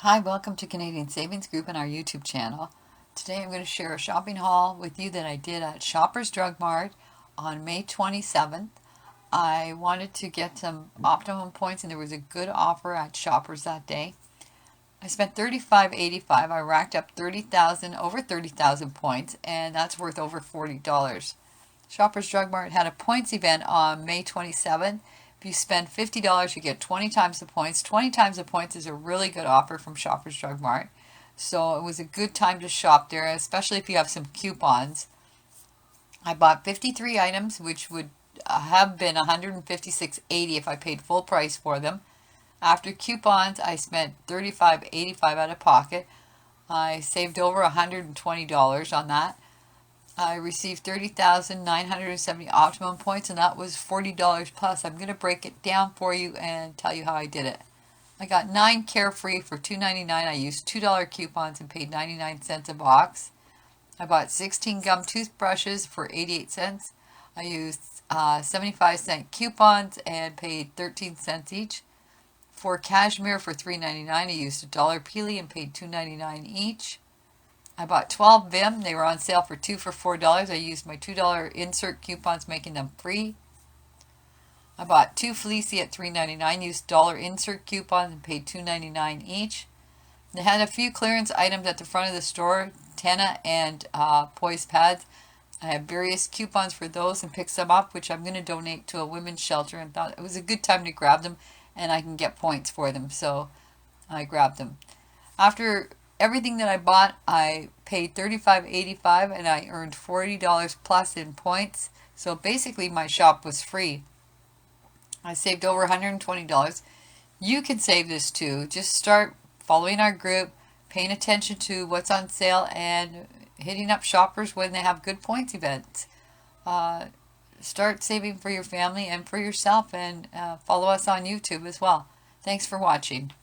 Hi, welcome to Canadian Savings Group and our YouTube channel. Today I'm going to share a shopping haul with you that I did at Shoppers Drug Mart on May 27th. I wanted to get some Optimum points and there was a good offer at Shoppers that day. I spent $35.85. I racked up over 30,000 points, and that's worth over $40. Shoppers Drug Mart had a points event on May 27th. If you spend $50, you get 20 times the points. 20 times the points is a really good offer from Shoppers Drug Mart. So it was a good time to shop there, especially if you have some coupons. I bought 53 items, which would have been $156.80 if I paid full price for them. After coupons, I spent $35.85 out of pocket. I saved over $120 on that. I received 30,970 Optimum points, and that was $40 plus. I'm going to break it down for you and tell you how I did it. I got 9 Carefree for $2.99. I used $2 coupons and paid 99 cents a box. I bought 16 gum toothbrushes for 88 cents. I used 75-cent coupons and paid 13 cents each. For cashmere for $3.99, I used $1 Peely and paid $2.99 each. I bought 12 Vim. They were on sale for 2 for $4. I used my $2 insert coupons, making them free. I bought 2 Fleecy at $3.99, used $1 insert coupons and paid $2.99 each. They had a few clearance items at the front of the store, Tenna and Poise pads. I have various coupons for those and picked some up, which I'm going to donate to a women's shelter, and thought it was a good time to grab them and I can get points for them, so I grabbed them. After everything that I bought, I paid $35.85 and I earned $40 plus in points. So basically my shop was free. I saved over $120. You can save this too. Just start following our group, paying attention to what's on sale, and hitting up Shoppers when they have good points events. Start saving for your family and for yourself, and follow us on YouTube as well. Thanks for watching.